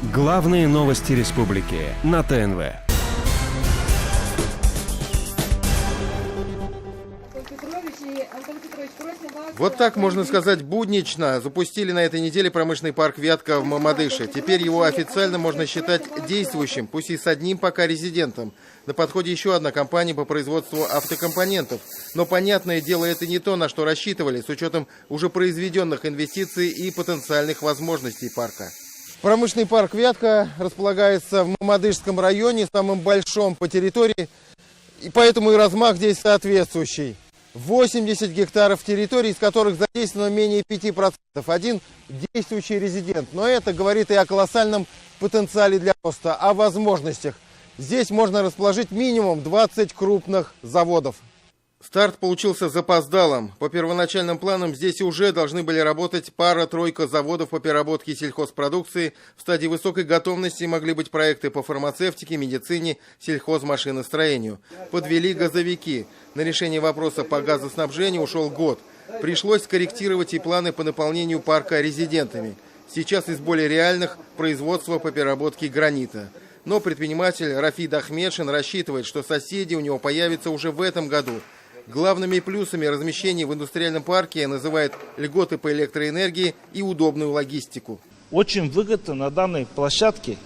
Главные новости республики на ТНВ. Вот так, можно сказать, буднично запустили на этой неделе промышленный парк «Вятка» в Мамадыше. Теперь его официально можно считать действующим, пусть и с одним пока резидентом. На подходе еще одна компания по производству автокомпонентов. Но, понятное дело, это не то, на что рассчитывали, с учетом уже произведенных инвестиций и потенциальных возможностей парка. Промышленный парк «Вятка» располагается в Мамадышском районе, самым большом по территории, и поэтому и размах здесь соответствующий. 80 гектаров территории, из которых задействовано менее 5%. Один действующий резидент. Но это говорит и о колоссальном потенциале для роста, о возможностях. Здесь можно расположить минимум 20 крупных заводов. Старт получился запоздалым. По первоначальным планам здесь уже должны были работать пара-тройка заводов по переработке сельхозпродукции. В стадии высокой готовности могли быть проекты по фармацевтике, медицине, сельхозмашиностроению. Подвели газовики. На решение вопроса по газоснабжению ушел год. Пришлось скорректировать и планы по наполнению парка резидентами. Сейчас из более реальных – производство по переработке гранита. Но предприниматель Рафид Ахмедшин рассчитывает, что соседи у него появятся уже в этом году. Главными плюсами размещения в индустриальном парке называют льготы по электроэнергии и удобную логистику. Очень выгодно на данной площадке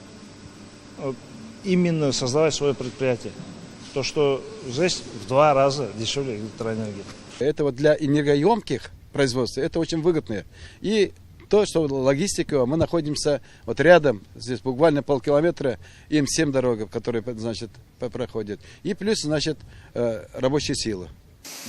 именно создавать свое предприятие. То, что здесь в 2 раза дешевле электроэнергии. Это вот для энергоемких производств это очень выгодно. И то, что логистика, мы находимся вот рядом, здесь буквально полкилометра, М7 дорога, которая, значит, проходит. И плюс, значит, рабочая сила.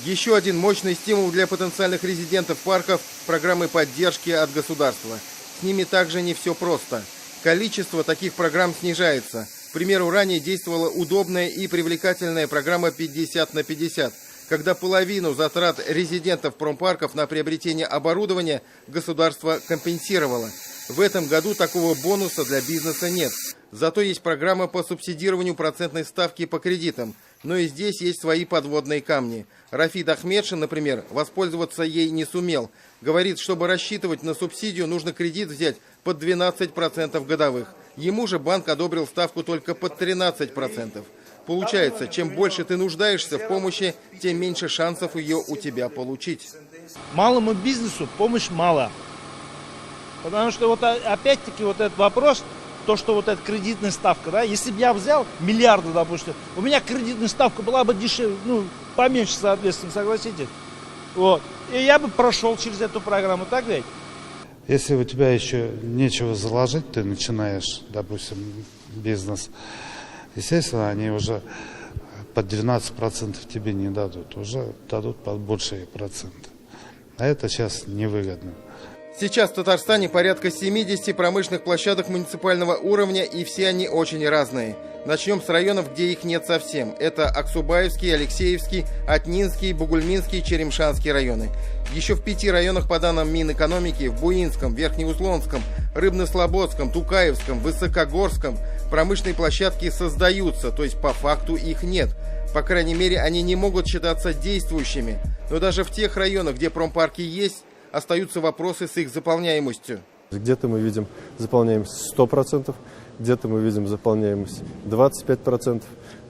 Еще один мощный стимул для потенциальных резидентов парков – программы поддержки от государства. С ними также не все просто. Количество таких программ снижается. К примеру, ранее действовала удобная и привлекательная программа 50/50, когда половину затрат резидентов промпарков на приобретение оборудования государство компенсировало. В этом году такого бонуса для бизнеса нет. Зато есть программа по субсидированию процентной ставки по кредитам. Но и здесь есть свои подводные камни. Рафид Ахмедшин, например, воспользоваться ей не сумел. Говорит, чтобы рассчитывать на субсидию, нужно кредит взять под 12% годовых. Ему же банк одобрил ставку только под 13%. Получается, чем больше ты нуждаешься в помощи, тем меньше шансов ее у тебя получить. Малому бизнесу помощь мало. Потому что вот опять-таки вот этот вопрос, то, что вот эта кредитная ставка, да, если бы я взял миллиарды, допустим, у меня кредитная ставка была бы дешевле, поменьше, соответственно, согласитесь? Вот. И я бы прошел через эту программу, так ведь? Если у тебя еще нечего заложить, ты начинаешь, допустим, бизнес, естественно, они уже под 12% тебе не дадут, уже дадут под большие проценты. А это сейчас невыгодно. Сейчас в Татарстане порядка 70 промышленных площадок муниципального уровня, и все они очень разные. Начнем с районов, где их нет совсем. Это Аксубаевский, Алексеевский, Атнинский, Бугульминский, Черемшанский районы. Еще в 5 районах, по данным Минэкономики, в Буинском, Верхнеуслонском, Рыбнослободском, Тукаевском, Высокогорском промышленные площадки создаются, то есть по факту их нет. По крайней мере, они не могут считаться действующими. Но даже в тех районах, где промпарки есть, остаются вопросы с их заполняемостью. Где-то мы видим заполняемость 100%, где-то мы видим заполняемость 25%,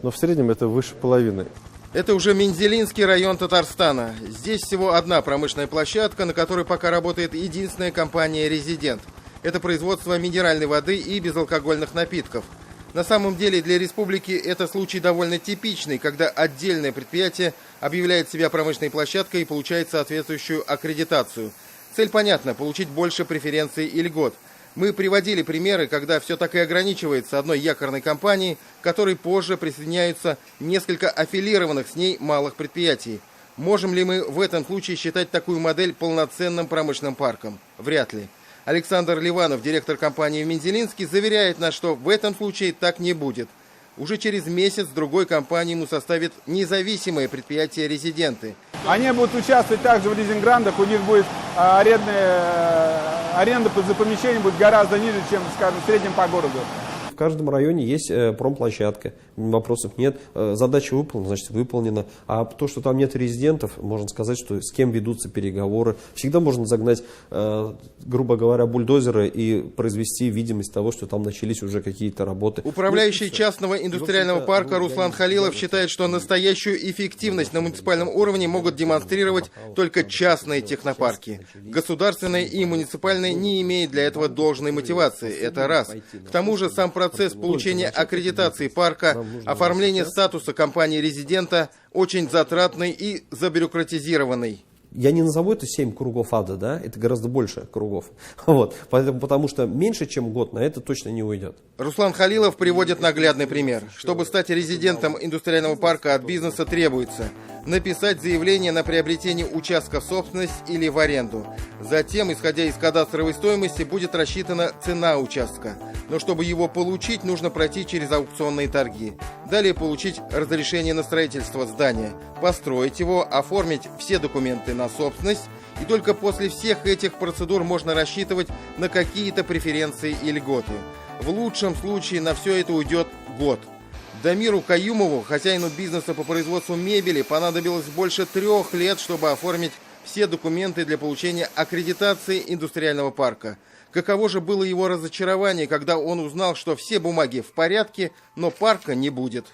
но в среднем это выше половины. Это уже Мензелинский район Татарстана. Здесь всего одна промышленная площадка, на которой пока работает единственная компания «Резидент». Это производство минеральной воды и безалкогольных напитков. На самом деле для республики это случай довольно типичный, когда отдельное предприятие объявляет себя промышленной площадкой и получает соответствующую аккредитацию. Цель понятна – получить больше преференций и льгот. Мы приводили примеры, когда все так и ограничивается одной якорной компанией, к которой позже присоединяются несколько аффилированных с ней малых предприятий. Можем ли мы в этом случае считать такую модель полноценным промышленным парком? Вряд ли. Александр Ливанов, директор компании в Мензелинске, заверяет нас, что в этом случае так не будет. Уже через месяц другой компании ему составит независимое предприятие «Резиденты». Они будут участвовать также в лизингрантах, у них будет аренда за помещение будет гораздо ниже, чем, скажем, в среднем по городу. В каждом районе есть промплощадка. вопросов нет. Задача выполнена, значит выполнена. А то, что там нет резидентов, можно сказать, что с кем ведутся переговоры. Всегда можно загнать, грубо говоря, бульдозеры и произвести видимость того, что там начались уже какие-то работы. Управляющий частного индустриального парка Руслан Халилов считает, что настоящую эффективность на муниципальном уровне могут демонстрировать только частные технопарки. Государственные и муниципальные не имеют для этого должной мотивации. Это раз. К тому же сам процесс получения аккредитации парка, оформления статуса компании-резидента очень затратный и забюрократизированный. Я не назову это 7 кругов ада, да, это гораздо больше кругов. Вот. Потому что меньше, чем год на это точно не уйдет. Руслан Халилов приводит наглядный пример. Чтобы стать резидентом индустриального парка, от бизнеса требуется написать заявление на приобретение участка в собственность или в аренду. Затем, исходя из кадастровой стоимости, будет рассчитана цена участка. Но чтобы его получить, нужно пройти через аукционные торги. Далее получить разрешение на строительство здания, построить его, оформить все документы на собственность. И только после всех этих процедур можно рассчитывать на какие-то преференции и льготы. В лучшем случае на все это уйдет год. Дамиру Каюмову, хозяину бизнеса по производству мебели, понадобилось больше 3 лет, чтобы оформить все документы для получения аккредитации индустриального парка. Каково же было его разочарование, когда он узнал, что все бумаги в порядке, но парка не будет.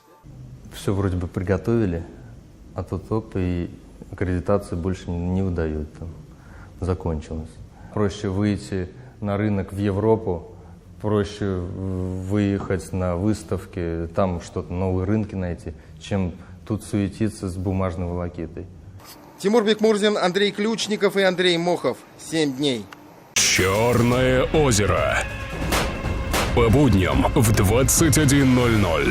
Все вроде бы приготовили, а тут оп, и аккредитацию больше не выдают. Там. Закончилось. Проще выйти на рынок в Европу, проще выехать на выставки, там что-то, новые рынки найти, чем тут суетиться с бумажной волокитой. Тимур Бекмурзин, Андрей Ключников и Андрей Мохов. 7 дней. Черное озеро. По будням в 21:00.